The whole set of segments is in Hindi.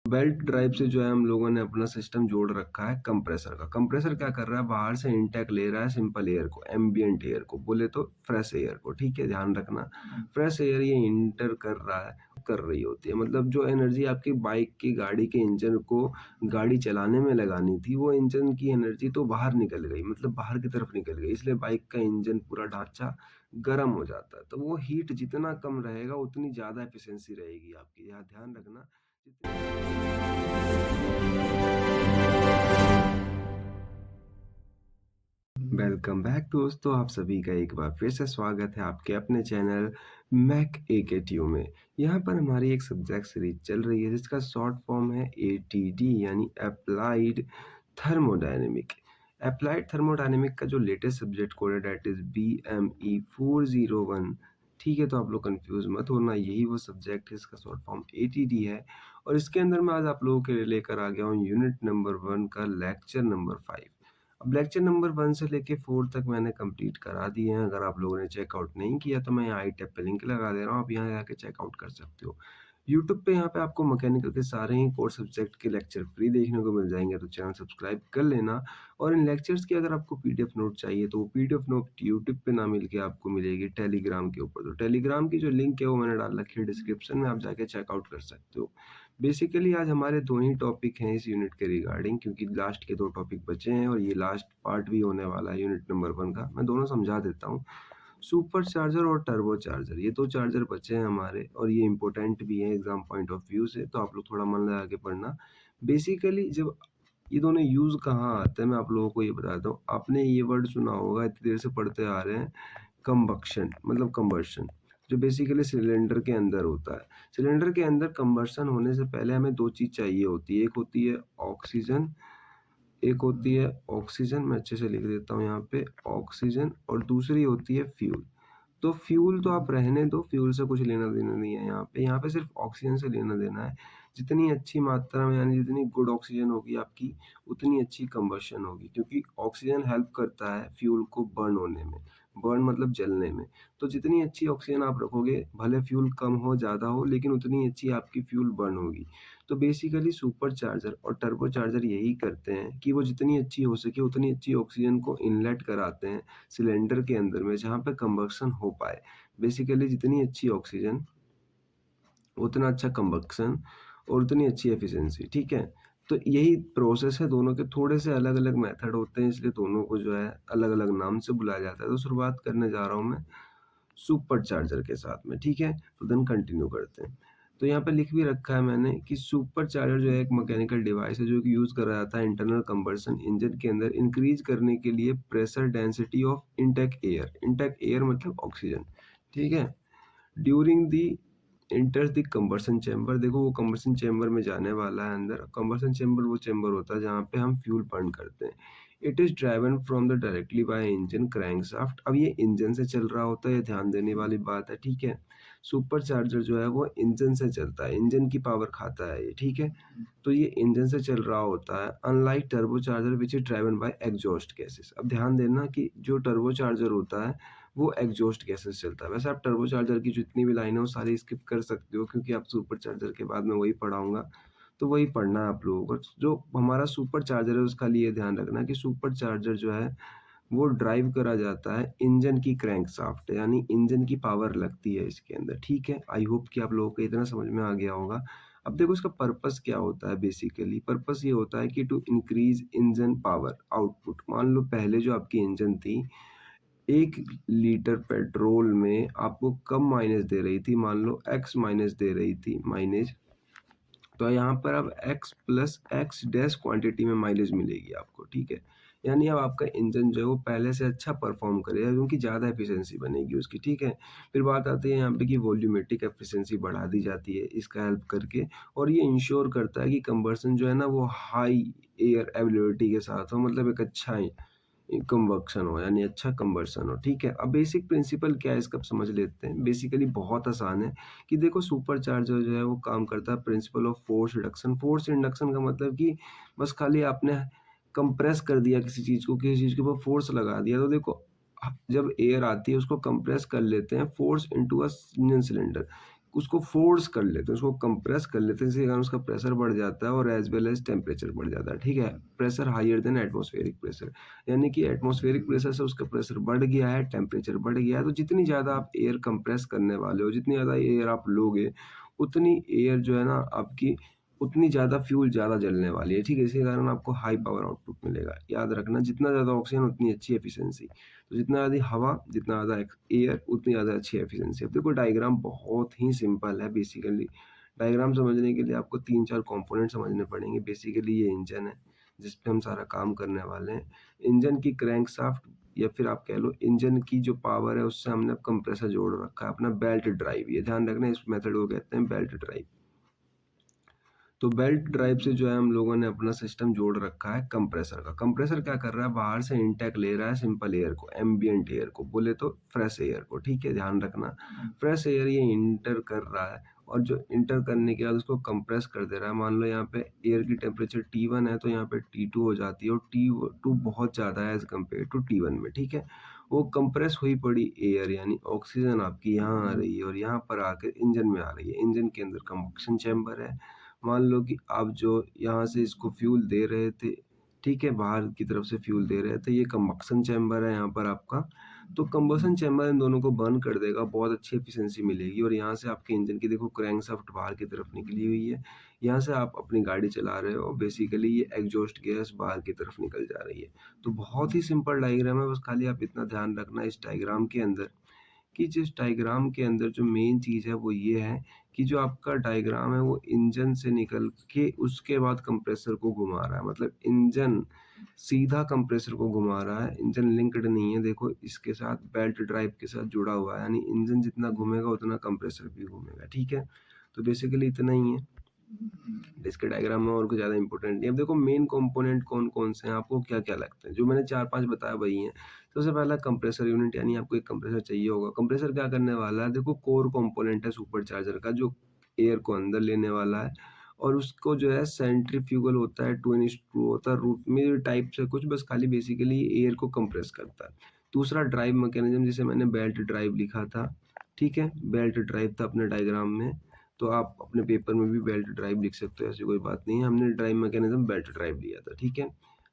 बेल्ट ड्राइव से जो है हम लोगों ने अपना सिस्टम जोड़ रखा है कंप्रेसर का। कंप्रेसर क्या कर रहा है, बाहर से इनटेक ले रहा है सिंपल एयर को, एम्बिएंट एयर को, बोले तो फ्रेश एयर को, ठीक है, ध्यान रखना। फ्रेश एयर ये इंटर कर रहा है, कर रही होती है, मतलब जो एनर्जी आपकी बाइक की, गाड़ी के इंजन को गाड़ी चलाने में लगानी थी, वो इंजन की एनर्जी तो बाहर निकल गई, मतलब बाहर की तरफ निकल गई, इसलिए बाइक का इंजन पूरा ढांचा गर्म हो जाता है। तो वो हीट जितना कम रहेगा उतनी ज़्यादा एफिशिएंसी रहेगी आपकी, यहाँ ध्यान रखना। वेलकम बैक दोस्तों, आप सभी का एक बार फिर से स्वागत है आपके अपने चैनल मैक AKTU में। यहाँ पर हमारी एक सब्जेक्ट सीरीज चल रही है जिसका शॉर्ट फॉर्म है ATD यानी अप्लाइड थर्मोडायनेमिक। अप्लाइड थर्मोडायनेमिक का जो लेटेस्ट सब्जेक्ट कोड है डेट इज BME 401। ठीक है, तो आप लोग कंफ्यूज मत होना, यही वो सब्जेक्ट है, इसका शॉर्ट फॉर्म ATD है। और इसके अंदर मैं आज आप लोगों के लिए लेकर आ गया हूँ यूनिट नंबर 1 का लेक्चर नंबर 5। अब लेक्चर नंबर 1 से लेके 4 तक मैंने कंप्लीट करा दिए हैं। अगर आप लोगों ने चेकआउट नहीं किया तो मैं यहाँ आई टैब पे लिंक लगा दे रहा हूँ, आप यहाँ जाके चेकआउट कर सकते हो। यूट्यूब पे यहाँ पे आपको मैकेनिकल के सारे ही कोर सब्जेक्ट के लेक्चर फ्री देखने को मिल जाएंगे, तो चैनल सब्सक्राइब कर लेना। और इन लेक्चर्स की अगर आपको PDF नोट चाहिए तो वो PDF नोट यूट्यूब पे ना मिल के आपको मिलेगी टेलीग्राम के ऊपर। तो टेलीग्राम की जो लिंक है वो मैंने डाल रखी है डिस्क्रिप्शन में, आप जाके चेकआउट कर सकते हो। बेसिकली आज हमारे 2 ही टॉपिक हैं इस यूनिट के रिगार्डिंग, क्योंकि लास्ट के 2 टॉपिक बचे हैं और ये लास्ट पार्ट भी होने वाला है यूनिट नंबर 1 का। मैं दोनों समझा देता हूँ। सुपर चार्जर और टर्बो चार्जर, ये 2 चार्जर बचे हैं हमारे और ये इंपॉर्टेंट भी हैं एग्जाम पॉइंट ऑफ व्यू से, तो आप लोग थोड़ा मन लगा के पढ़ना। बेसिकली जब ये दोनों यूज कहाँ आते हैं मैं आप लोगों को ये बताता हूँ। आपने ये वर्ड सुना होगा, इतनी देर से पढ़ते आ रहे हैं, कंबक्शन मतलब कंबर्शन, जो बेसिकली सिलेंडर के अंदर होता है। सिलेंडर के अंदर कंबर्शन होने से पहले हमें 2 चीज चाहिए होती है, एक होती है ऑक्सीजन, एक होती है ऑक्सीजन, मैं अच्छे से लिख देता हूँ यहाँ पे, ऑक्सीजन, और दूसरी होती है फ्यूल। तो फ्यूल तो आप रहने दो, फ्यूल से कुछ लेना देना नहीं है यहाँ पे सिर्फ ऑक्सीजन से लेना देना है। जितनी अच्छी मात्रा में यानी जितनी गुड ऑक्सीजन होगी आपकी, उतनी अच्छी कंबशन होगी, क्योंकि ऑक्सीजन हेल्प करता है फ्यूल को बर्न होने में। बर्न मतलब जलने में। तो जितनी अच्छी ऑक्सीजन आप रखोगे, भले फ्यूल कम हो ज़्यादा हो, लेकिन उतनी अच्छी आपकी फ्यूल बर्न होगी। तो बेसिकली सुपर चार्जर और टर्बो चार्जर यही करते हैं कि वो जितनी अच्छी हो सके उतनी अच्छी ऑक्सीजन को इनलेट कराते हैं सिलेंडर के अंदर में, जहाँ पे कंबक्शन हो पाए। बेसिकली जितनी अच्छी ऑक्सीजन उतना अच्छा कंबक्शन और उतनी अच्छी एफिशिएंसी, ठीक है। तो यही प्रोसेस है, दोनों के थोड़े से अलग अलग मेथड होते हैं, इसलिए दोनों को जो है अलग अलग नाम से बुलाया जाता है। तो शुरुआत करने जा रहा हूँ मैं सुपर चार्जर के साथ में, ठीक है। तो देन कंटिन्यू करते हैं। तो यहाँ पे लिख भी रखा है मैंने कि सुपर चार्जर जो है एक मैकेनिकल डिवाइस है जो कि यूज करा जाता है इंटरनल कंबशन इंजन के अंदर इंक्रीज करने के लिए pressure density of intake air. Intake air मतलब ऑक्सीजन, ठीक है। During the enter the combustion chamber, देखो वो कंबशन चैम्बर में जाने वाला है अंदर। कंबशन चैम्बर वो चैम्बर होता है जहाँ पे हम फ्यूल बर्न करते हैं। It is driven from the directly by engine crankshaft. अब ये इंजन से चल रहा होता है, ये ध्यान देने वाली बात है, ठीक है। सुपर चार्जर जो है वो इंजन से चलता है, इंजन की पावर खाता है ये, ठीक है। तो ये इंजन से चल रहा होता है, unlike turbo charger which is driven by exhaust gases. अब ध्यान देना कि जो टर्बो चार्जर होता है वो एग्जॉस्ट गैसेस चलता है। वैसे आप टर्बो चार्जर की जितनी भी लाइन है वो सारी स्किप कर सकते हो, क्योंकि आप सुपर चार्जर के बाद में वही पढ़ाऊंगा, तो वही पढ़ना है आप लोगों को। जो हमारा सुपर चार्जर है उसका लिए ध्यान रखना कि सुपर चार्जर जो है वो ड्राइव करा जाता है इंजन की क्रैंकशाफ्ट, यानी इंजन की पावर लगती है इसके अंदर, ठीक है। आई होप कि आप लोगों को इतना समझ में आ गया होगा। अब देखो इसका पर्पस क्या होता है। बेसिकली पर्पस ये होता है कि to increase engine power output. मान लो पहले जो आपकी इंजन थी 1 लीटर पेट्रोल में आपको कम माइलेज दे रही थी, मान लो एक्स माइलेज दे रही थी माइलेज, तो यहाँ पर अब x plus x dash quantity में माइलेज मिलेगी आपको, ठीक है। यानी अब आपका इंजन जो है वो पहले से अच्छा परफॉर्म करेगा, क्योंकि ज़्यादा एफिशिएंसी बनेगी उसकी, ठीक है। फिर बात आती है यहाँ पे कि वॉल्यूमेट्रिक एफिशिएंसी बढ़ा दी जाती है इसका हेल्प करके, और ये इंश्योर करता है कि कंबर्सन जो है ना वो हाई एयर अवेलेबिलिटी के साथ हो, मतलब एक अच्छा कंबक्शन हो, यानी अच्छा कंबर्सन हो, ठीक है। अब बेसिक प्रिंसिपल क्या है इसका अब समझ लेते हैं। बेसिकली बहुत आसान है कि देखो सुपर चार्जर जो है वो काम करता है principle of force reduction. Force reduction का मतलब कि बस खाली आपने कंप्रेस कर दिया किसी चीज को, किसी चीज के ऊपर फोर्स लगा दिया, तो देखो जब एयर आती है उसको कंप्रेस कर लेते हैं force into a engine cylinder. उसको फ़ोर्स कर लेते हैं, उसको कंप्रेस कर लेते हैं, जिसके कारण उसका प्रेशर बढ़ जाता है और एज़ वेल एज़ टेम्परेचर बढ़ जाता है, ठीक है? Pressure higher than atmospheric pressure, यानी कि एटमॉस्फेरिक प्रेशर से उसका प्रेशर बढ़ गया है, टेम्परेचर बढ़ गया है, तो जितनी ज़्यादा आप एयर कंप्रेस करने वाले हो, जितनी ज़्यादा एयर आप लोगे, उतनी एयर जो है ना आपकी उतनी ज़्यादा फ्यूल ज़्यादा जलने वाली है, ठीक है? इसी कारण आपको हाई पावर आउटपुट मिलेगा। याद रखना जितना ज़्यादा ऑक्सीजन उतनी अच्छी एफिशिएंसी। तो जितना ज़्यादा हवा, जितना ज़्यादा एयर उतनी ज़्यादा अच्छी एफिशिएंसी। अब देखो डायग्राम बहुत ही सिंपल है बेसिकली। डायग्राम समझने के लिए आपको 3-4 कंपोनेंट समझने पड़ेंगे। बेसिकली ये इंजन है, जिस पे हम सारा काम करने वाले हैं। इंजन की क्रैंकशाफ्ट या फिर आप कह लो इंजन की जो पावर है उससे हमने अब कंप्रेसर जोड़ रखा है अपना बेल्ट ड्राइव। ये ध्यान रखना इस मेथड को कहते हैं बेल्ट ड्राइव। तो बेल्ट ड्राइव से जो है हम लोगों ने अपना सिस्टम जोड़ रखा है कंप्रेसर का। कंप्रेसर क्या कर रहा है, बाहर से इनटेक ले रहा है सिंपल एयर को, एम्बिएंट एयर को, बोले तो फ्रेश एयर को, ठीक है? ध्यान रखना फ्रेश एयर ये इंटर कर रहा है और जो इंटर करने के बाद उसको कंप्रेस कर दे रहा है। मान लो यहाँ पे एयर की टेम्परेचर T1 है तो यहाँ पे T2 हो जाती है और T2 बहुत ज़्यादा है एज कम्पेयर टू T1 में, ठीक है? वो कंप्रेस हुई पड़ी एयर यानी ऑक्सीजन आपकी यहाँ आ रही है और यहाँ पर आकर इंजन में आ रही है। इंजन के अंदर कंबक्शन चैम्बर है। मान लो कि आप जो यहाँ से इसको फ्यूल दे रहे थे, ठीक है? बाहर की तरफ से फ्यूल दे रहे थे, ये कंबक्शन चैम्बर है यहाँ पर आपका। तो कंबशन चैम्बर इन दोनों को बर्न कर देगा, बहुत अच्छी एफिशिएंसी मिलेगी और यहाँ से आपके इंजन की देखो क्रैंकशाफ्ट बाहर की तरफ निकली हुई है। यहाँ से आप अपनी गाड़ी चला रहे हो, बेसिकली ये एग्जॉस्ट गैस बाहर की तरफ निकल जा रही है। तो बहुत ही सिंपल डायग्राम है, बस खाली आप इतना ध्यान रखना इस डायग्राम के अंदर कि जिस डायग्राम के अंदर जो मेन चीज़ है वो ये है कि जो आपका डायग्राम है वो इंजन से निकल के उसके बाद कंप्रेसर को घुमा रहा है। मतलब इंजन सीधा कंप्रेसर को घुमा रहा है, इंजन लिंक्ड नहीं है। देखो इसके साथ बेल्ट ड्राइव के साथ जुड़ा हुआ है, यानी इंजन जितना घूमेगा उतना कंप्रेसर भी घूमेगा, ठीक है? तो बेसिकली इतना ही है। इसके डायग्राम में और कुछ ज़्यादा इंपॉर्टेंट नहीं है। अब देखो मेन कंपोनेंट कौन-कौन से हैं, आपको क्या-क्या लगते हैं? जो मैंने 4-5 बताया वही हैं। सबसे पहला कंप्रेसर यूनिट, यानी आपको एक कंप्रेसर चाहिए होगा। कंप्रेसर क्या करने वाला है? देखो कोर कंपोनेंट है सुपरचार्जर का, जो एयर को अंदर लेने वाला है और उसको जो है सेंट्रीफ्यूगल होता है, 2:2 होता है, रूट में टाइप से कुछ, बस खाली बेसिकली एयर को कंप्रेस करता है। दूसरा ड्राइव मैकेनिज्म, जिसे मैंने बेल्ट ड्राइव लिखा था, ठीक है? बेल्ट ड्राइव था अपने डायग्राम में। तो आप अपने पेपर में भी बेल्ट ड्राइव लिख सकते हो, ऐसी कोई बात नहीं है। हमने ड्राइव मैकेनिज्म बेल्ट ड्राइव लिया था, ठीक है?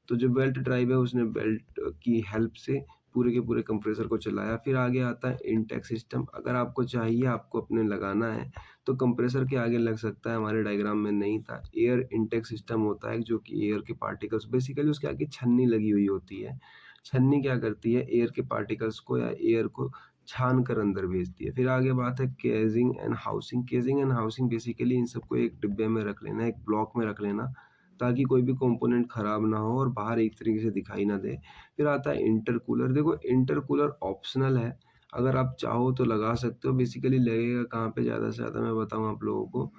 तो जो बेल्ट ड्राइव है उसने बेल्ट की हेल्प से पूरे के पूरे कंप्रेसर को चलाया। फिर आगे आता है इनटेक सिस्टम। अगर आपको चाहिए, आपको अपने लगाना है तो कंप्रेसर के आगे लग सकता है, हमारे डायग्राम में नहीं था। एयर इनटेक सिस्टम होता है जो कि एयर के पार्टिकल्स, बेसिकली उसके आगे छन्नी लगी हुई होती है। छन्नी क्या करती है, एयर के पार्टिकल्स को या एयर को छान कर अंदर भेजती है। फिर आगे बात है caging and housing. Caging and housing basically इन सबको एक डिब्बे में रख लेना, एक ब्लॉक में रख लेना, ताकि कोई भी कंपोनेंट खराब ना हो और बाहर एक तरीके से दिखाई ना दे। फिर आता है इंटरकूलर। देखो इंटरकूलर ऑप्शनल है, अगर आप चाहो तो लगा सकते हो। बेसिकली लगेगा कहाँ पे, ज़्यादा से ज़्यादा मैं बताऊँ आप लोगों को,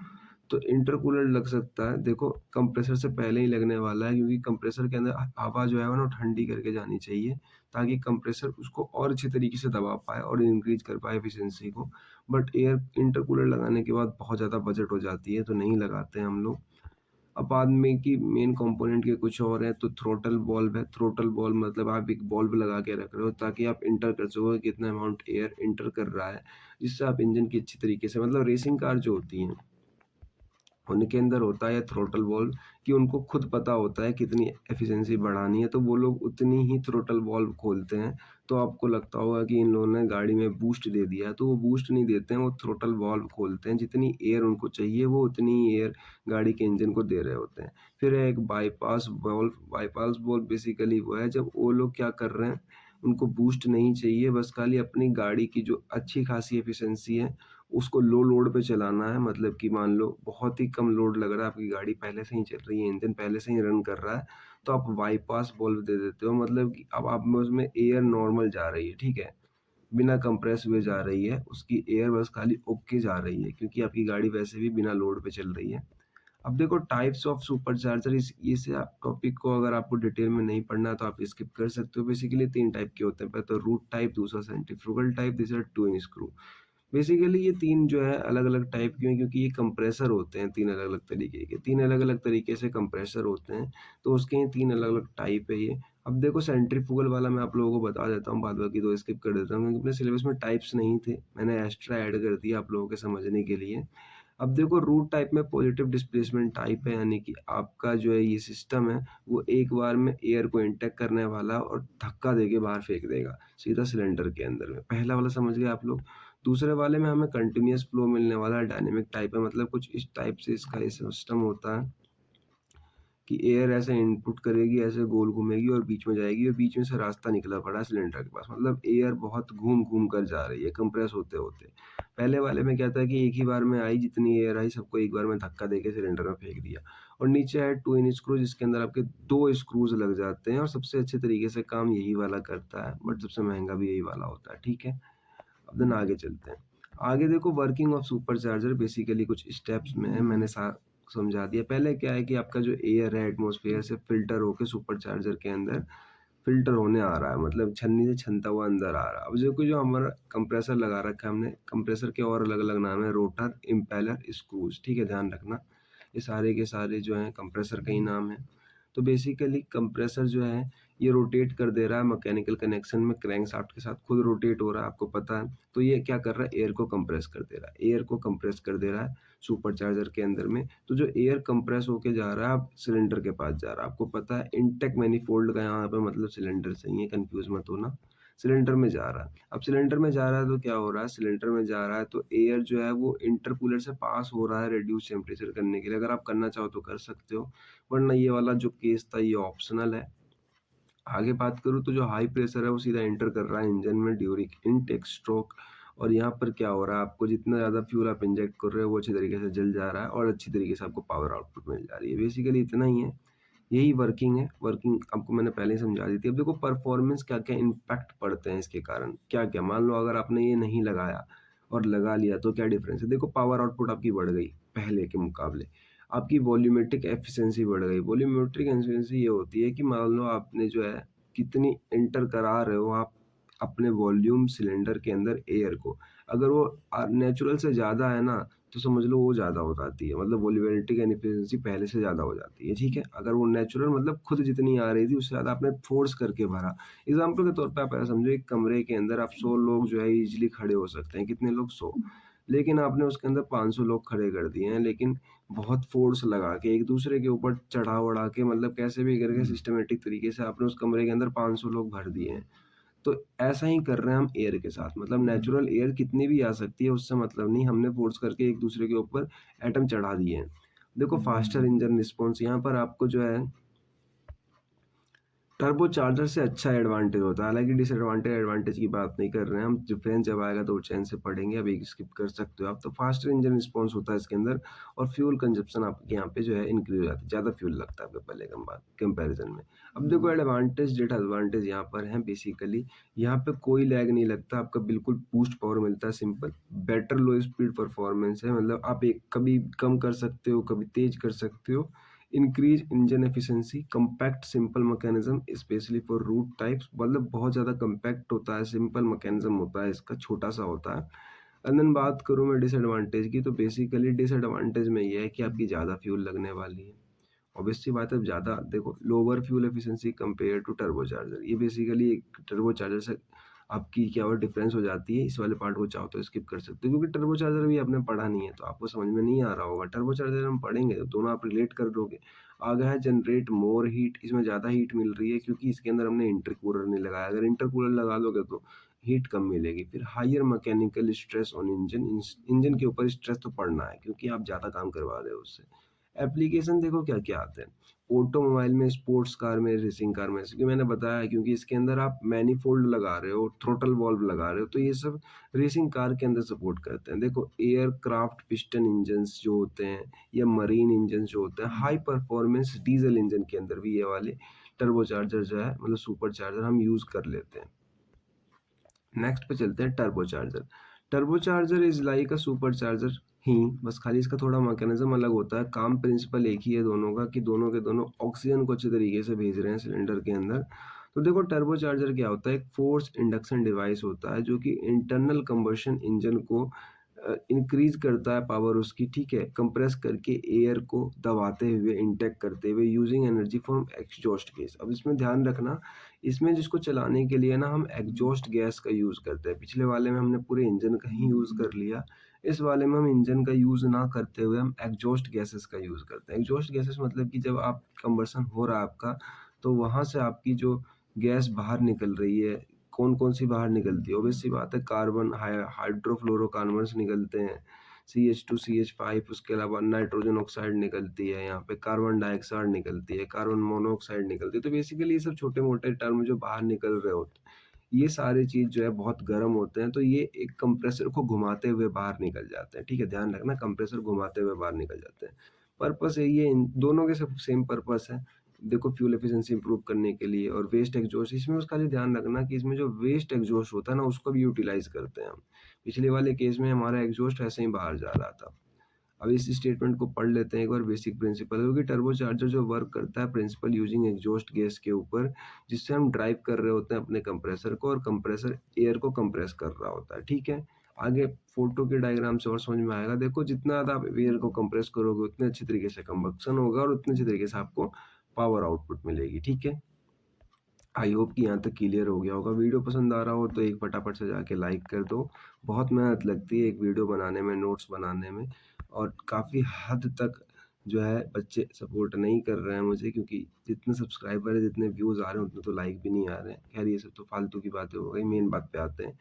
तो इंटरकूलर लग सकता है। देखो कंप्रेसर से पहले ही लगने वाला है, क्योंकि कंप्रेसर के अंदर हवा जो है वो ना ठंडी करके जानी चाहिए, ताकि कंप्रेसर उसको और अच्छे तरीके से दबा पाए और इंक्रीज कर पाए एफिशिएंसी को। बट एयर इंटरकूलर लगाने के बाद बहुत ज़्यादा बजट हो जाती है, तो नहीं लगाते हैं हम लोग। अब बाद में कि मेन कंपोनेंट के कुछ और हैं, तो थ्रॉटल वॉल्व है। थ्रॉटल वॉल्व मतलब आप एक वॉल्व लगा के रख रहे हो ताकि आप इंटर कर सको कि कितना अमाउंट एयर इंटर कर रहा है, जिससे आप इंजन की अच्छी तरीके से, मतलब रेसिंग कार जो होती हैं उनके अंदर होता है थ्रॉटल वॉल्व, कि उनको खुद पता होता है कितनी एफिशिएंसी बढ़ानी है, तो वो लोग उतनी ही थ्रॉटल वॉल्व खोलते हैं। तो आपको लगता होगा कि इन लोगों ने गाड़ी में बूस्ट दे दिया है, तो वो बूस्ट नहीं देते हैं, वो थ्रॉटल वॉल्व खोलते हैं। जितनी एयर उनको चाहिए वो उतनी ही एयर गाड़ी के इंजन को दे रहे होते हैं। फिर है एक bypass valve. Bypass valve basically वो है जब वो लोग क्या कर रहे हैं, उनको बूस्ट नहीं चाहिए, बस खाली अपनी गाड़ी की जो अच्छी खासी एफिशिएंसी है उसको लो लोड पे चलाना है। मतलब कि मान लो बहुत ही कम लोड लग रहा है, आपकी गाड़ी पहले से ही चल रही है, इंजन पहले से ही रन कर रहा है, तो आप बाईपास वाल्व दे देते हो। मतलब कि अब आप में उसमें एयर नॉर्मल जा रही है, ठीक है? बिना कंप्रेस हुए जा रही है, उसकी एयर बस खाली ओके जा रही है, क्योंकि आपकी गाड़ी वैसे भी बिना लोड पे चल रही है। अब देखो टाइप्स ऑफ सुपरचार्जर, इस आप टॉपिक को अगर आपको डिटेल में नहीं पढ़ना है तो आप स्किप कर सकते हो। बेसिकली 3 टाइप के होते हैं, पहले तो रूट टाइप, दूसरा सेंट्रीफ्यूगल टाइप, तीसरा ट्विन स्क्रू। बेसिकली ये 3 जो है अलग-अलग टाइप के हैं क्योंकि ये कंप्रेसर होते हैं 3 अलग-अलग तरीके के। 3 अलग-अलग तरीके से कंप्रेसर होते हैं, तो उसके ही 3 अलग-अलग टाइप है ये। अब देखो सेंट्रीफ्यूगल वाला मैं आप लोगों को बता देता हूँ, बाद बाकी 2 स्किप कर देता हूँ क्योंकि अपने सिलेबस में टाइप्स नहीं थे। मैंने एक्स्ट्रा ऐड कर दिया आप लोगों के समझने के लिए। अब देखो रूट टाइप में पॉजिटिव डिस्प्लेसमेंट टाइप है, यानी कि आपका जो है ये सिस्टम है वो एक बार में एयर को इंटेक करने वाला और धक्का देके बाहर फेंक देगा सीधा सिलेंडर के अंदर में। पहला वाला समझ गए आप लोग। दूसरे वाले में हमें कंटिन्यूअस फ्लो मिलने वाला है, डायनेमिक टाइप है, मतलब कुछ इस टाइप से इसका ये सिस्टम होता है कि एयर ऐसे इनपुट करेगी, ऐसे गोल घूमेगी और बीच में जाएगी और बीच में से रास्ता निकला पड़ा है सिलेंडर के पास, मतलब एयर बहुत घूम-घूम कर जा रही है कंप्रेस होते-होते। पहले वाले में क्या था कि एक ही बार में आई, जितनी एयर आई सबको एक बार में धक्का देके सिलेंडर में फेंक दिया। और नीचे है 2 इन स्क्रू जिसके अंदर आपके 2 स्क्रूज लग जाते हैं और सबसे अच्छे तरीके से काम यही वाला करता है, बट सबसे महँगा भी यही वाला होता है, ठीक है? अब देन आगे चलते हैं। आगे देखो वर्किंग ऑफ सुपरचार्जर बेसिकली कुछ स्टेप्स में है, मैंने समझा दिया। पहले क्या है कि आपका जो एयर है एटमॉस्फेयर से फ़िल्टर होके सुपरचार्जर के अंदर फ़िल्टर होने आ रहा है, मतलब छन्नी से छनता हुआ अंदर आ रहा है। अब देखो जो हमारा कंप्रेसर लगा रखा है हमने, कंप्रेसर के और अलग-अलग नाम है, रोटर, इम्पेलर, स्क्रूज़, ठीक है? ध्यान रखना। ये सारे के सारे जो हैं कंप्रेसर का ही नाम है। तो बेसिकली कंप्रेसर जो है ये रोटेट कर दे रहा है मैकेनिकल कनेक्शन में, क्रैंकशाफ्ट के साथ खुद रोटेट हो रहा है, आपको पता है। तो ये क्या कर रहा है, एयर को कंप्रेस कर दे रहा है, एयर को कंप्रेस कर दे रहा है सुपरचार्जर के अंदर में। तो जो एयर कंप्रेस होके जा रहा है अब सिलेंडर के पास जा रहा है, आपको पता है इनटेक मैनिफोल्ड का यहाँ पे मतलब सिलेंडर से ही है, कंफ्यूज मत होना। सिलेंडर में जा रहा है, अब सिलेंडर में जा रहा है तो क्या हो रहा है, सिलेंडर में जा रहा है तो एयर जो है वो इंटरकूलर से पास हो रहा है रिड्यूस टेम्परेचर करने के लिए। अगर आप करना चाहो तो कर सकते हो, वरना ये वाला जो केस था ये ऑप्शनल है। आगे बात करूँ तो जो हाई प्रेशर है वो सीधा एंटर कर रहा है इंजन में ड्यूरिंग इनटेक स्ट्रोक, और यहाँ पर क्या हो रहा है, आपको जितना ज़्यादा फ्यूल आप इंजेक्ट कर रहे हो वो अच्छी तरीके से जल जा रहा है और अच्छी तरीके से आपको पावर आउटपुट मिल जा रही है। बेसिकली इतना ही है, यही वर्किंग है। वर्किंग आपको मैंने पहले ही समझा दी थी। अब देखो परफॉर्मेंस क्या-क्या इम्पैक्ट पड़ते हैं इसके कारण, क्या-क्या, मान लो अगर आपने ये नहीं लगाया और लगा लिया तो क्या डिफरेंस है। देखो पावर आउटपुट आपकी बढ़ गई पहले के मुकाबले, आपकी वॉल्यूमेट्रिक एफिशिएंसी बढ़ गई। वॉल्यूमेट्रिक एफिशिएंसी ये होती है कि मान लो आपने जो है कितनी एंटर करा रहे हो आप अपने वॉल्यूम सिलेंडर के अंदर एयर को, अगर वो नेचुरल से ज़्यादा है ना, तो समझ लो वो ज़्यादा हो जाती है, मतलब वॉल्यूमेट्रिक एफिशिएंसी पहले से ज़्यादा हो जाती है, ठीक है? अगर वो नेचुरल मतलब खुद जितनी आ रही थी उससे ज़्यादा आपने फ़ोर्स करके भरा। एग्ज़ाम्पल के तौर पे आप ऐसा समझो, एक कमरे के अंदर आप 100 लोग जो है ईज़िली खड़े हो सकते हैं, कितने लोग? 100। लेकिन आपने उसके अंदर 500 लोग खड़े कर दिए हैं, लेकिन बहुत फ़ोर्स लगा के एक दूसरे के ऊपर चढ़ा-वढ़ा के, मतलब कैसे भी करके सिस्टमैटिक तरीके से आपने उस कमरे के अंदर 500 लोग भर दिए हैं। तो ऐसा ही कर रहे हैं हम एयर के साथ, मतलब नेचुरल एयर कितनी भी आ सकती है उससे मतलब नहीं, हमने फ़ोर्स करके एक दूसरे के ऊपर एटम चढ़ा दिए हैं। देखो फास्टर इंजन रिस्पॉन्स यहाँ पर आपको जो है टर्बो चार्जर से अच्छा एडवांटेज होता है, हालाँकि डिसएडवांटेज एडवांटेज की बात नहीं कर रहे हैं हम, डिफरेंस जब आएगा तो चैन से पढ़ेंगे, अभी स्किप कर सकते हो आप। तो फास्टर इंजन रिस्पॉन्स होता है इसके अंदर और फ्यूल कंजप्शन आपके यहाँ पे जो है इंक्रीज़ हो जाती है, ज़्यादा फ्यूल लगता है आपके पहले कंपैरिज़न में। अब देखो एडवांटेज डिसएडवांटेज यहाँ पर हैं बेसिकली, यहाँ पे कोई लैग नहीं लगता, आपका बिल्कुल बूस्ट पावर मिलता है सिंपल। बेटर लो स्पीड परफॉर्मेंस है, मतलब आप एक कभी कम कर सकते हो, कभी तेज़ कर सकते हो। Increase engine efficiency, compact simple mechanism specially for root types, मतलब बहुत ज़्यादा कम्पैक्ट होता है, सिंपल मैकेनिज्म होता है इसका, छोटा सा होता है। एंड देन बात करूँ मैं डिसएडवांटेज की, तो बेसिकली डिसएडवांटेज में ये है कि आपकी ज़्यादा फ्यूल लगने वाली है। ऑब्वियस सी बात है, ज़्यादा देखो lower fuel efficiency compare to turbocharger, ये बेसिकली एक टर्बोचार्जर से आपकी क्या और डिफरेंस हो जाती है। इस वाले पार्ट को चाहो तो स्किप कर सकते हो क्योंकि टर्बोचार्जर भी आपने पढ़ा नहीं है तो आपको समझ में नहीं आ रहा होगा। टर्बोचार्जर हम पढ़ेंगे तो दोनों आप रिलेट कर दोगे। आगे है जनरेट मोर हीट, इसमें ज़्यादा हीट मिल रही है क्योंकि इसके अंदर हमने इंटरकूलर नहीं लगाया। अगर इंटरकूलर लगा दोगे तो हीट कम मिलेगी। फिर higher mechanical stress on engine, engine के ऊपर स्ट्रेस तो पड़ना है क्योंकि आप ज़्यादा काम करवा रहे हो उससे। एप्लीकेशन देखो क्या-क्या आते हैं। ऑटोमोबाइल में, स्पोर्ट्स कार में, रेसिंग कार में, जैसे कि मैंने बताया क्योंकि इसके अंदर आप मैनिफोल्ड लगा रहे हो, थ्रॉटल वाल्व लगा रहे हो, तो ये सब रेसिंग कार के अंदर सपोर्ट करते हैं। देखो एयरक्राफ्ट पिस्टन इंजन्स जो होते हैं या मरीन इंजन्स जो होते हैं, हाई परफॉर्मेंस डीजल इंजन के अंदर भी ये वाले टर्बोचार्जर जो है मतलब सुपरचार्जर हम यूज़ कर लेते हैं। नेक्स्ट पे चलते हैं turbocharger. Turbocharger is like a supercharger ही, बस खाली इसका थोड़ा मैकेनिज्म अलग होता है। काम प्रिंसिपल एक ही है दोनों का कि दोनों के दोनों ऑक्सीजन को अच्छे तरीके से भेज रहे हैं सिलेंडर के अंदर। तो देखो टर्बोचार्जर क्या होता है, एक फोर्स इंडक्शन डिवाइस होता है जो कि इंटरनल कंबशन इंजन को इंक्रीज करता है पावर उसकी, ठीक है, कंप्रेस करके एयर को दबाते हुए इंटेक करते हुए using energy from exhaust gas. अब इसमें ध्यान रखना, इसमें जिसको चलाने के लिए ना हम एग्जॉस्ट गैस का यूज़ करते हैं। पिछले वाले में हमने पूरे इंजन का ही यूज़ कर लिया, इस वाले में हम इंजन का यूज़ ना करते हुए हम एग्जॉस्ट गैसेस का यूज़ करते हैं। एग्जॉस्ट गैसेस मतलब कि जब आप कंबसन हो रहा है आपका, तो वहाँ से आपकी जो गैस बाहर निकल रही है, कौन-कौन सी बाहर निकलती है? ऑब्वियस सी बात है, कार्बन हाइड्रोफ्लोरोकार्बन्स निकलते हैं, CH2, CH5, उसके अलावा नाइट्रोजन ऑक्साइड निकलती है, यहाँ पे कार्बन डाइऑक्साइड निकलती है, कार्बन मोनोऑक्साइड निकलती है। तो बेसिकली ये सब छोटे-मोटे टर्म जो बाहर निकल रहे होते हैं, ये सारी चीज़ जो है बहुत गर्म होते हैं, तो ये एक कंप्रेसर को घुमाते हुए बाहर निकल जाते हैं, ठीक है? ध्यान रखना, कंप्रेसर घुमाते हुए बाहर निकल जाते हैं। पर्पस यही है, इन दोनों के सब सेम पर्पस है। देखो फ्यूल एफिशिएंसी इंप्रूव करने के लिए और वेस्ट एग्जॉस्ट, इसमें बस खाली ध्यान रखना कि इसमें जो वेस्ट एग्जॉस्ट होता है ना, उसको भी यूटिलाइज़ करते हैं हम। पिछले वाले केस में हमारा एग्जॉस्ट ऐसे ही बाहर जा रहा था। अब इस स्टेटमेंट को पढ़ लेते हैं एक बार, बेसिक प्रिंसिपल, क्योंकि टर्बोचार्जर जो वर्क करता है प्रिंसिपल यूजिंग एग्जॉस्ट गैस के ऊपर, जिससे हम ड्राइव कर रहे होते हैं अपने कंप्रेसर को, और कंप्रेसर एयर को कंप्रेस कर रहा होता है, ठीक है? आगे फोटो के डायग्राम से और समझ में आएगा। देखो जितना ज़्यादा आप एयर को कंप्रेस करोगे उतने अच्छी तरीके से कंबक्शन होगा और उतनी अच्छी तरीके से आपको पावर आउटपुट मिलेगी, ठीक है? आई होप कि यहाँ तक क्लियर हो गया होगा। वीडियो पसंद आ रहा हो तो एक फटाफट से जाके लाइक कर दो। बहुत मेहनत लगती है एक वीडियो बनाने में, नोट्स बनाने में, और काफ़ी हद तक जो है बच्चे सपोर्ट नहीं कर रहे हैं मुझे, क्योंकि जितने सब्सक्राइबर है, जितने व्यूज़ आ रहे हैं, उतने तो लाइक भी नहीं आ रहे हैं। खैर ये सब तो फालतू की बातें हो गई, मेन बात पे आते हैं।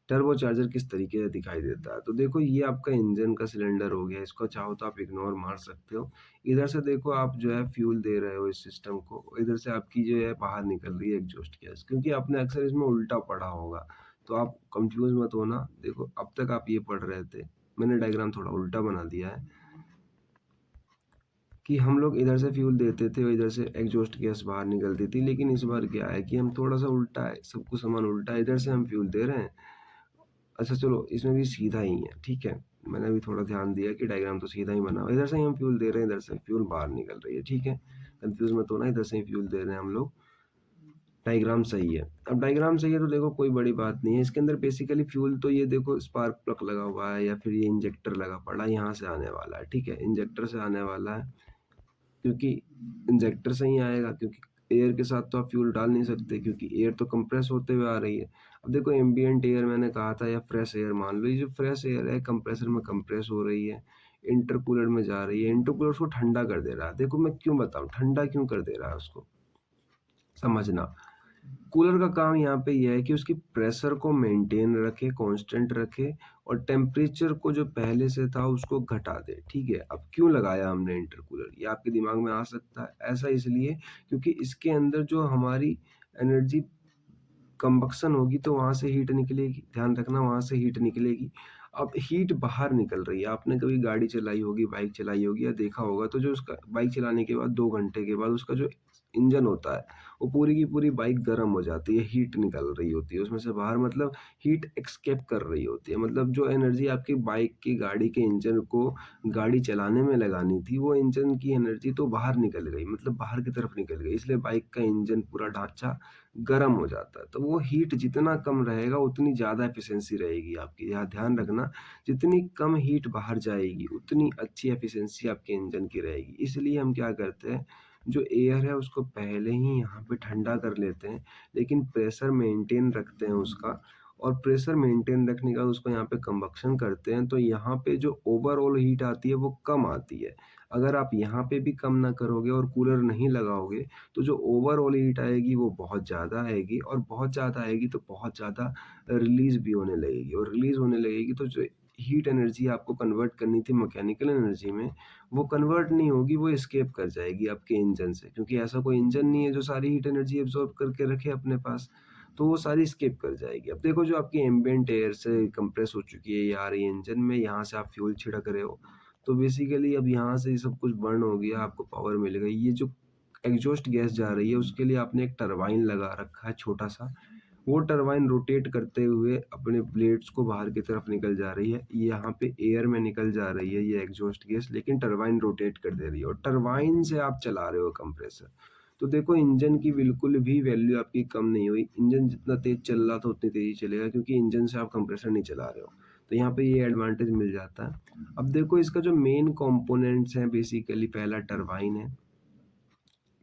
टर्बो चार्जर किस तरीके से दिखाई देता है, तो देखो ये आपका इंजन का सिलेंडर हो गया, इसको चाहो तो आप इग्नोर मार सकते हो। इधर से देखो आप जो है फ्यूल दे रहे हो इस सिस्टम को, इधर से आपकी जो है बाहर निकल रही है एग्जॉस्ट गैस, क्योंकि आपने अक्सर इसमें उल्टा पढ़ा होगा, तो आप कंफ्यूज मत होना। देखो अब तक आप ये पढ़ रहे थे, मैंने डायग्राम थोड़ा उल्टा बना दिया है, कि हम लोग इधर से फ्यूल देते थे और इधर से एग्जॉस्ट गैस बाहर निकलती थी, लेकिन इस बार क्या है कि हम थोड़ा सा उल्टा है, सब कुछ सामान उल्टा है, इधर से हम फ्यूल दे रहे हैं। अच्छा चलो, इसमें भी सीधा ही है, ठीक है? मैंने अभी थोड़ा ध्यान दिया कि डायग्राम तो सीधा ही बना हुआ है। इधर से ही हम फ्यूल दे रहे हैं, इधर से फ्यूल बाहर निकल रही है, ठीक है? कन्फ्यूज़ मत होना, इधर से ही फ्यूल दे रहे हैं हम लोग। डायग्राम सही है। अब डायग्राम सही है तो देखो कोई बड़ी बात नहीं है। इसके अंदर बेसिकली फ्यूल तो ये देखो स्पार्क प्लग लगा हुआ है या फिर ये इंजेक्टर लगा पड़ा है, यहाँ से आने वाला है, ठीक है? इंजेक्टर से आने वाला है, क्योंकि इंजेक्टर से ही आएगा, क्योंकि एयर के साथ तो आप फ्यूल डाल नहीं सकते, क्योंकि एयर तो कंप्रेस होते हुए आ रही है। अब देखो एम्बिएंट एयर मैंने कहा था, या फ्रेश एयर मान लो, ये जो फ्रेश एयर है कंप्रेसर में कंप्रेस हो रही है, इंटरकूलर में जा रही है, इंटरकूलर उसको ठंडा कर दे रहा है। देखो मैं क्यों बताऊँ ठंडा क्यों कर दे रहा है उसको, समझना। कूलर का काम यहाँ पे ये है कि उसकी प्रेशर को मेंटेन रखे, कांस्टेंट रखे, और टेम्परेचर को जो पहले से था उसको घटा दे, ठीक है? अब क्यों लगाया हमने इंटरकूलर, ये आपके दिमाग में आ सकता है। ऐसा इसलिए क्योंकि इसके अंदर जो हमारी एनर्जी कंबक्शन होगी तो वहाँ से हीट निकलेगी, ध्यान रखना, वहाँ से हीट निकलेगी। अब हीट बाहर निकल रही है, आपने कभी गाड़ी चलाई होगी, बाइक चलाई होगी या देखा होगा, तो जो उसका बाइक चलाने के बाद 2 घंटे के बाद उसका जो इंजन होता है, वो पूरी की पूरी बाइक गर्म हो जाती है, हीट निकल रही होती है उसमें से बाहर, मतलब हीट एस्केप कर रही होती है। मतलब जो एनर्जी आपकी बाइक की, गाड़ी के इंजन को गाड़ी चलाने में लगानी थी, वो इंजन की एनर्जी तो बाहर निकल गई, मतलब बाहर की तरफ निकल गई, इसलिए बाइक का इंजन पूरा ढांचा गर्म हो जाता है। तो वो हीट जितना कम रहेगा उतनी ज़्यादा एफिशिएंसी रहेगी आपकी। यहाँ ध्यान रखना, जितनी कम हीट बाहर जाएगी उतनी अच्छी एफिशिएंसी आपके इंजन की रहेगी। इसलिए हम क्या करते हैं, जो एयर है उसको पहले ही यहाँ पे ठंडा कर लेते हैं, लेकिन प्रेशर मेंटेन रखते हैं उसका, और प्रेशर मेंटेन रखने के बाद उसको यहाँ पे कंबक्शन करते हैं, तो यहाँ पे जो ओवरऑल हीट आती है वो कम आती है। अगर आप यहाँ पे भी कम ना करोगे और कूलर नहीं लगाओगे, तो जो ओवरऑल हीट आएगी वो बहुत ज़्यादा आएगी, और बहुत ज़्यादा आएगी तो बहुत ज़्यादा रिलीज़ भी होने लगेगी, और रिलीज़ होने लगेगी तो जो हीट एनर्जी आपको कन्वर्ट करनी थी मैकेनिकल एनर्जी में, वो कन्वर्ट नहीं होगी, वो एस्केप कर जाएगी आपके इंजन से, क्योंकि ऐसा कोई इंजन नहीं है जो सारी हीट एनर्जी एब्ज़ॉर्ब करके रखे अपने पास, तो वो सारी एस्केप कर जाएगी। अब देखो जो आपकी एम्बिएंट एयर से कंप्रेस हो चुकी है, ये आ रही है इंजन में, यहाँ से आप फ्यूल छिड़क रहे हो, तो बेसिकली अब यहाँ से ये सब कुछ बर्न हो गया, आपको पावर मिल गई। ये जो एग्जॉस्ट गैस जा रही है उसके लिए आपने एक टरबाइन लगा रखा है छोटा-सा, वो टरबाइन रोटेट करते हुए अपने ब्लेड्स को बाहर की तरफ निकल जा रही है। ये यहाँ पे एयर में निकल जा रही है ये एग्जॉस्ट गैस, लेकिन टरबाइन रोटेट कर दे रही है, और टरबाइन से आप चला रहे हो कंप्रेसर। तो देखो इंजन की बिल्कुल भी वैल्यू आपकी कम नहीं हुई। इंजन जितना तेज़ चल रहा था उतनी तेज़ी चलेगा, क्योंकि इंजन से आप कंप्रेसर नहीं चला रहे हो। तो यहाँ पे ये एडवांटेज मिल जाता है। अब देखो इसका जो मेन कंपोनेंट्स हैं, बेसिकली पहला टरबाइन है।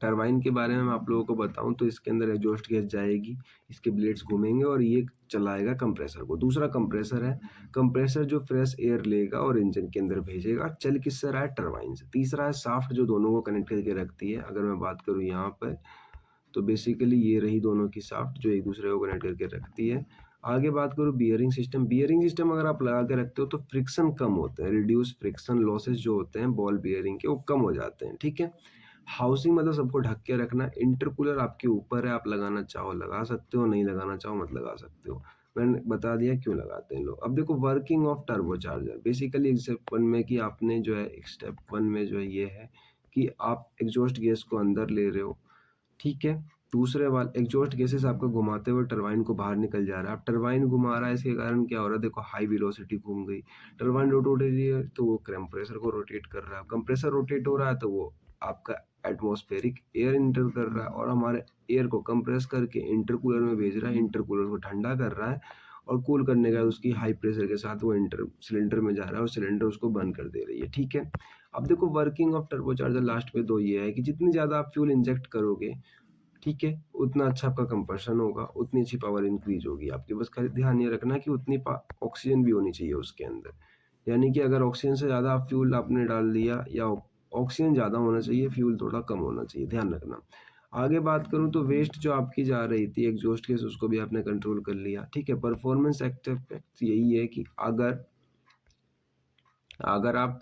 टरबाइन के बारे में मैं आप लोगों को बताऊं तो इसके अंदर एग्जॉस्ट गैस जाएगी, इसके ब्लेड्स घूमेंगे और ये चलाएगा कंप्रेसर को। दूसरा कंप्रेसर है, कंप्रेसर जो फ्रेश एयर लेगा और इंजन के अंदर भेजेगा। चल किससे रहा है? टरबाइन से। तीसरा है शाफ्ट, जो दोनों को कनेक्ट करके रखती है। अगर मैं बात करूँ यहाँ पर, तो बेसिकली ये रही दोनों की शाफ्ट जो एक दूसरे को कनेक्ट करके रखती है। आगे बात करूँ बियरिंग सिस्टम। बियरिंग सिस्टम अगर आप लगा के रखते हो तो फ्रिक्शन कम होते हैं, रिड्यूस फ्रिक्शन लॉसेस जो होते हैं बॉल बियरिंग के, वो कम हो जाते हैं। ठीक है। हाउसिंग मतलब सबको ढक के रखना। इंटरकूलर आपके ऊपर है, आप लगाना चाहो लगा सकते हो, नहीं लगाना चाहो मत लगा सकते हो। मैंने बता दिया क्यों लगाते हैं लोग। अब देखो working of turbo charger. Basically step one में कि आपने जो है, स्टेप वन में जो है ये है कि आप एग्जॉस्ट गैस को अंदर ले रहे हो, ठीक है। दूसरे वाले एग्जॉस्ट गैसेस आपको घुमाते हुए टरबाइन को बाहर निकल जा रहा है। अब टरबाइन घुमा रहा है, इसके कारण क्या हो रहा है? देखो हाई वेलोसिटी घूम गई, टरबाइन रोटेट हो रही है तो वो कंप्रेसर को रोटेट कर रहा है। कंप्रेसर रोटेट हो रहा है तो वो आपका एटमॉस्फेरिक एयर इंटर कर रहा है और हमारे एयर को कंप्रेस करके इंटरकूलर में भेज रहा है। इंटरकूलर को ठंडा कर रहा है और कूल करने के बाद उसकी हाई प्रेशर के साथ वो इंटर सिलेंडर में जा रहा है और सिलेंडर उसको बंद कर दे रही है। ठीक है। अब देखो वर्किंग ऑफ टर्बोचार्जर लास्ट में दो ये है कि जितनी ज़्यादा आप फ्यूल इंजेक्ट करोगे, ठीक है, उतना अच्छा आपका कंप्रेशन होगा, उतनी अच्छी पावर इंक्रीज होगी आपकी। बस खाली ध्यान ये रखना कि उतनी ऑक्सीजन भी होनी चाहिए उसके अंदर। यानी कि अगर ऑक्सीजन से ज़्यादा फ्यूल आपने डाल दिया, या ऑक्सीजन ज़्यादा होना चाहिए, फ्यूल थोड़ा कम होना चाहिए, ध्यान रखना। आगे बात करूँ तो वेस्ट जो आपकी जा रही थी एग्जॉस्ट गैस, उसको भी आपने कंट्रोल कर लिया। ठीक है। परफॉर्मेंस एक्टिव यही है कि अगर अगर आप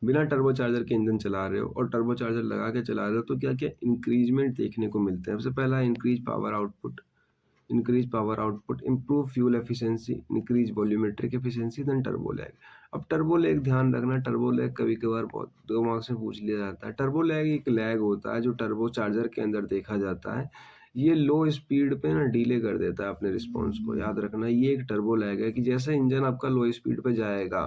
बिना टर्बो चार्जर के इंजन चला रहे हो और टर्बो चार्जर लगा के चला रहे हो तो क्या क्या इंक्रीजमेंट देखने को मिलते हैं। सबसे पहला increase power output, improve fuel efficiency, increase volumetric efficiency, then turbo lag. अब टर्बो लैग ध्यान रखना, टर्बो लैग कभी कभार बहुत दो मार्क्स में पूछ लिया जाता है। टर्बो लैग एक लैग होता है जो टर्बो चार्जर के अंदर देखा जाता है। ये लो स्पीड पे ना डिले कर देता है अपने रिस्पॉन्स को। याद रखना ये एक टर्बो लैग है कि जैसे इंजन आपका लो स्पीड पे जाएगा,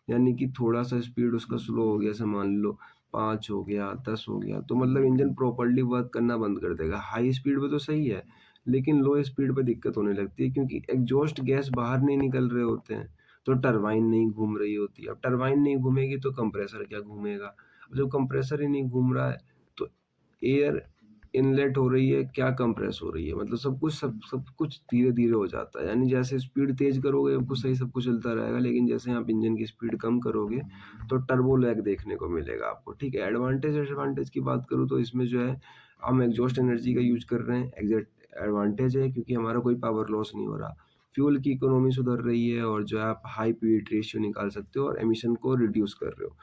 यानी कि थोड़ा सा स्पीड उसका स्लो हो गया, से मान लो 5 हो गया, 10 हो गया, तो मतलब इंजन प्रॉपर्ली वर्क करना बंद कर देगा। हाई स्पीड पे तो सही है, लेकिन लो स्पीड पे दिक्कत होने लगती है, क्योंकि एग्जॉस्ट गैस बाहर नहीं निकल रहे होते हैं, तो टरबाइन नहीं घूम रही होती। अब टरबाइन नहीं घूमेगी तो कंप्रेसर क्या घूमेगा? अब जब कंप्रेसर ही नहीं घूम रहा है तो एयर इनलेट हो रही है, क्या कंप्रेस हो रही है, मतलब सब कुछ धीरे धीरे हो जाता है। यानी जैसे स्पीड तेज करोगे आपको सही सब कुछ चलता रहेगा, लेकिन जैसे आप इंजन की स्पीड कम करोगे तो टर्बो लैग देखने को मिलेगा आपको। ठीक है। एडवांटेज एडवांटेज की बात करूँ तो इसमें जो है हम एग्जॉस्ट एनर्जी का यूज कर रहे हैं, एग्जैक्ट एडवांटेज है, क्योंकि हमारा कोई पावर लॉस नहीं हो रहा, फ्यूल की इकोनॉमी सुधर रही है और जो है आप हाई पीवी रेशियो निकाल सकते हो और एमिशन को रिड्यूस कर रहे हो।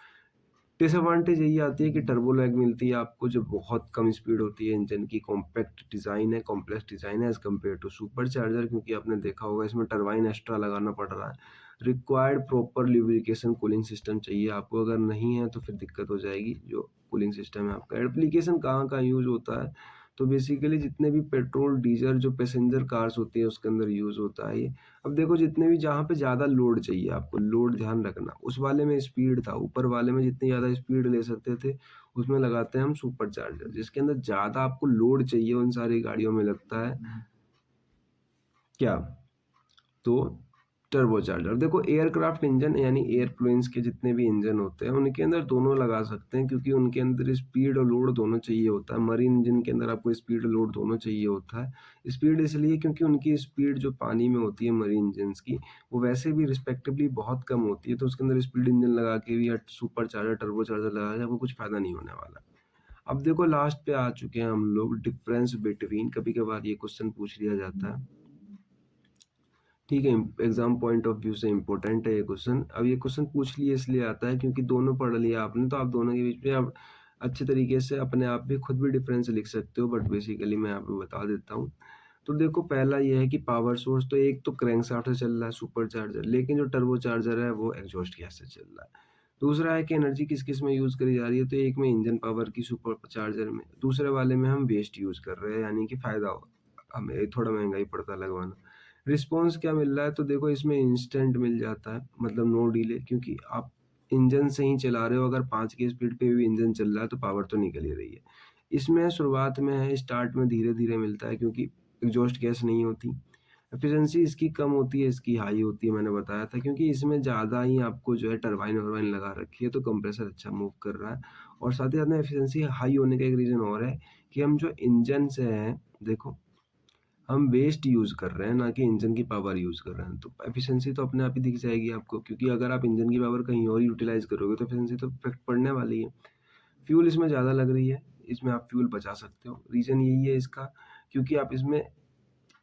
डिसएडवांटेज यही आती है कि टर्बो लैग मिलती है आपको, जो बहुत कम स्पीड होती है। इंजन की कॉम्पैक्ट डिज़ाइन है, कॉम्प्लेक्स डिज़ाइन है as compare to supercharger, क्योंकि आपने देखा होगा इसमें टरबाइन एक्स्ट्रा लगाना पड़ रहा है। Required proper lubrication cooling system चाहिए आपको, अगर नहीं है तो फिर दिक्कत हो जाएगी। जो कूलिंग सिस्टम है आपका, एप्लीकेशन कहाँ कहाँ यूज़ होता है, तो बेसिकली जितने भी पेट्रोल डीजल जो पैसेंजर कार्स होती है उसके अंदर यूज़ होता है ये। अब देखो जितने भी जहाँ पे ज़्यादा लोड चाहिए आपको, लोड ध्यान रखना, उस वाले में स्पीड था, ऊपर वाले में जितनी ज़्यादा स्पीड ले सकते थे उसमें लगाते हैं हम सुपर चार्जर, जिसके अंदर ज़्यादा आपको लोड चाहिए उन सारी गाड़ियों में लगता है क्या, तो टर्बो चार्जर। देखो एयरक्राफ्ट इंजन यानी एयरप्लेन्स के जितने भी इंजन होते हैं उनके अंदर दोनों लगा सकते हैं, क्योंकि उनके अंदर स्पीड और लोड दोनों चाहिए होता है। मरीन इंजन के अंदर आपको स्पीड और लोड दोनों चाहिए होता है। स्पीड इसलिए क्योंकि उनकी स्पीड जो पानी में होती है मरीन इंजन्स की, वो वैसे भी रिस्पेक्टिवली बहुत कम होती है, तो उसके अंदर स्पीड इंजन लगा के भी या सुपर चार्जर टर्बो चार्जर लगा के आपको कुछ फायदा नहीं होने वाला। अब देखो लास्ट पे आ चुके हैं हम लोग, डिफरेंस बिटवीन। कभी कभार ये क्वेश्चन पूछ लिया जाता है, ठीक है, एग्जाम पॉइंट ऑफ व्यू से इम्पोर्टेंट है ये क्वेश्चन। अब ये क्वेश्चन पूछ लिए इसलिए आता है क्योंकि दोनों पढ़ लिया आपने, तो आप दोनों के बीच में आप अच्छे तरीके से अपने आप भी खुद भी डिफरेंस लिख सकते हो, बट बेसिकली मैं यहाँ पे बता देता हूँ। तो देखो पहला ये है कि पावर सोर्स, तो एक तो क्रैंकशाफ्ट से चल रहा है सुपर चार्जर, लेकिन जो टर्बो चार्जर है वो एग्जॉस्ट गैस से चल रहा है। दूसरा है कि एनर्जी किस किस में यूज करी जा रही है, तो एक में इंजन पावर की सुपर चार्जर में, दूसरे वाले में हम वेस्ट यूज कर रहे हैं, यानी कि फायदा हो हमें थोड़ा महंगा ही पड़ता है लगवाना। रिस्पॉन्स क्या मिल रहा है, तो देखो इसमें इंस्टेंट मिल जाता है, मतलब नो डिले, क्योंकि आप इंजन से ही चला रहे हो। अगर 5 की स्पीड पे भी इंजन चल रहा है तो पावर तो निकल ही रही है। इसमें शुरुआत में है, स्टार्ट में धीरे-धीरे मिलता है क्योंकि एग्ज़ॉस्ट गैस नहीं होती। एफिशिएंसी इसकी कम होती है, इसकी हाई होती है, मैंने बताया था क्योंकि इसमें ज़्यादा ही आपको जो है टरबाइन-वर्बाइन लगा रखी है, तो कंप्रेसर अच्छा मूव कर रहा है। और साथ ही साथ में एफिशिएंसी हाई होने का एक रीज़न और है कि हम जो इंजन से हैं, देखो हम वेस्ट यूज़ कर रहे हैं, ना कि इंजन की पावर यूज़ कर रहे हैं। तो एफिशिएंसी तो अपने आप ही दिख जाएगी आपको, क्योंकि अगर आप इंजन की पावर कहीं और यूटिलाइज़ करोगे तो एफिशिएंसी तो इफ़ेक्ट पड़ने वाली है। फ्यूल इसमें ज़्यादा लग रही है, इसमें आप फ्यूल बचा सकते हो। रीज़न यही है इसका, क्योंकि आप इसमें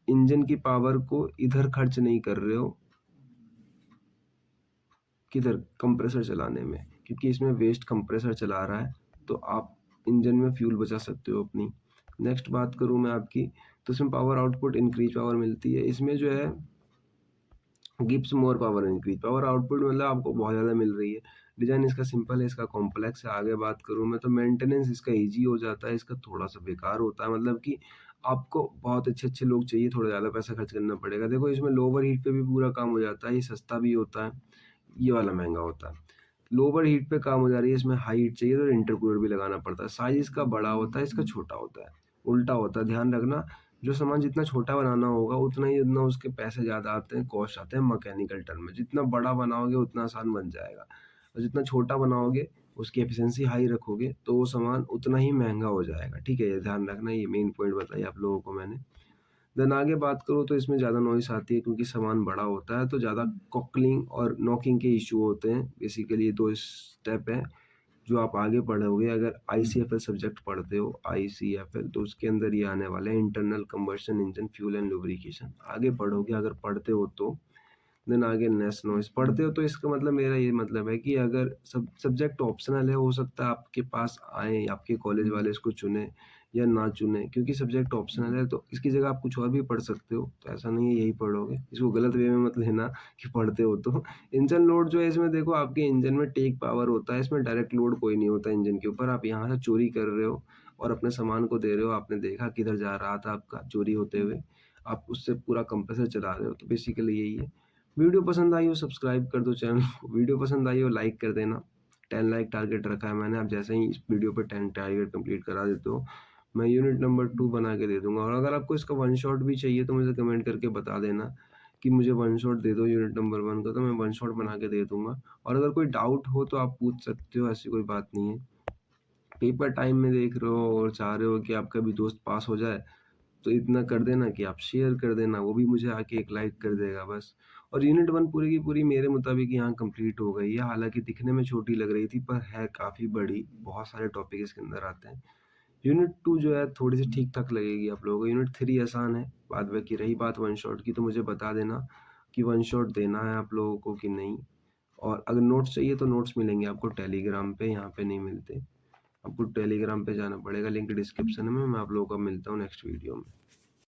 इंजन की पावर को इधर खर्च नहीं कर रहे हो, किधर कंप्रेसर चलाने में, क्योंकि इसमें वेस्ट कंप्रेसर चला रहा है, तो आप इंजन में फ्यूल बचा सकते हो अपनी। नेक्स्ट बात करूँ मैं आपकी, तो इसमें पावर आउटपुट इंक्रीज़ पावर मिलती है। इसमें जो है gives more power increase, power output मतलब आपको बहुत ज़्यादा मिल रही है। डिज़ाइन इसका सिंपल है, इसका कॉम्प्लेक्स है। आगे बात करूँ मैं तो मेंटेनेंस इसका ईज़ी हो जाता है, इसका थोड़ा-सा बेकार होता है, मतलब कि आपको बहुत अच्छे-अच्छे लोग चाहिए, थोड़ा ज़्यादा पैसा खर्च करना पड़ेगा। देखो इसमें लोअर हीट पे भी पूरा काम हो जाता है, ये सस्ता भी होता है, ये वाला महँगा होता है। लोअर हीट पे काम हो जा रही है, इसमें हाई हीट चाहिए तो इंटरकूलर भी लगाना पड़ता है। साइज़ इसका बड़ा होता है, इसका छोटा होता है, उल्टा होता है। ध्यान रखना, जो सामान जितना छोटा बनाना होगा उतना उसके पैसे ज़्यादा आते हैं, कॉस्ट आते हैं मैकेनिकल टर्म में। जितना बड़ा बनाओगे उतना आसान बन जाएगा, और जितना छोटा बनाओगे उसकी एफिशिएंसी हाई रखोगे तो वो सामान उतना ही महँगा हो जाएगा। ठीक है? ये ध्यान रखना, ये मेन पॉइंट बताइए आप लोगों को मैंने। देन आगे बात करूँ तो इसमें ज़्यादा नॉइज़ आती है क्योंकि सामान बड़ा होता है, तो ज़्यादा कॉकलिंग और नॉकिंग के इश्यू होते हैं। बेसिकली ये 2 स्टेप हैं जो आप आगे पढ़ोगे। अगर आईसीएफएल सब्जेक्ट पढ़ते हो, आईसीएफएल, तो उसके अंदर ये आने वाला है, internal combustion engine fuel and lubrication. आगे पढ़ोगे अगर पढ़ते हो तो। देन आगे नेस नॉइज़ पढ़ते हो तो इसका मतलब, मेरा ये मतलब है कि अगर सब्जेक्ट ऑप्शनल है, हो सकता है आपके पास आए, आपके कॉलेज वाले इसको चुने या ना चुने, क्योंकि सब्जेक्ट ऑप्शनल है तो इसकी जगह आप कुछ और भी पढ़ सकते हो। तो ऐसा नहीं है यही पढ़ोगे, इसको गलत वे में मत लेना कि पढ़ते हो तो। इंजन लोड जो है इसमें देखो, आपके इंजन में टेक पावर होता है, इसमें डायरेक्ट लोड कोई नहीं होता इंजन के ऊपर। आप यहाँ से चोरी कर रहे हो और अपने सामान को दे रहे हो, आपने देखा किधर जा रहा था आपका चोरी होते हुए, आप उससे पूरा कंप्रेसर चला रहे हो। तो बेसिकली यही है। वीडियो पसंद आई हो सब्सक्राइब कर दो चैनल को, वीडियो पसंद आई हो लाइक कर देना। 10 लाइक टारगेट रखा है मैंने, आप जैसे ही इस वीडियो पे 10 टारगेट कंप्लीट करा देते हो, मैं यूनिट नंबर 2 बना के दे दूँगा। और अगर आपको इसका वन शॉट भी चाहिए तो मुझे कमेंट करके बता देना कि मुझे वन शॉट दे दो यूनिट नंबर 1 का, तो मैं वन शॉट बना के दे दूँगा। और अगर कोई डाउट हो तो आप पूछ सकते हो, ऐसी कोई बात नहीं है। पेपर टाइम में देख रहे हो और चाह रहे हो कि आपका भी दोस्त पास हो जाए, तो इतना कर देना कि आप शेयर कर देना, वो भी मुझे आके एक लाइक कर देगा बस। और यूनिट 1 पूरी की पूरी मेरे मुताबिक यहाँ कंप्लीट हो गई है, हालाँकि दिखने में छोटी लग रही थी पर है काफ़ी बड़ी, बहुत सारे टॉपिक इसके अंदर आते हैं। यूनिट 2 जो है थोड़ी-सी ठीक-ठाक लगेगी आप लोगों को, यूनिट 3 आसान है। बाद बाकी रही बात वन शॉट की, तो मुझे बता देना कि वन शॉट देना है आप लोगों को कि नहीं। और अगर नोट्स चाहिए तो नोट्स मिलेंगे आपको टेलीग्राम पे, यहाँ पे नहीं मिलते। आपको टेलीग्राम पे जाना पड़ेगा, लिंक डिस्क्रिप्शन में। मैं आप लोगों को मिलता हूँ नेक्स्ट वीडियो में।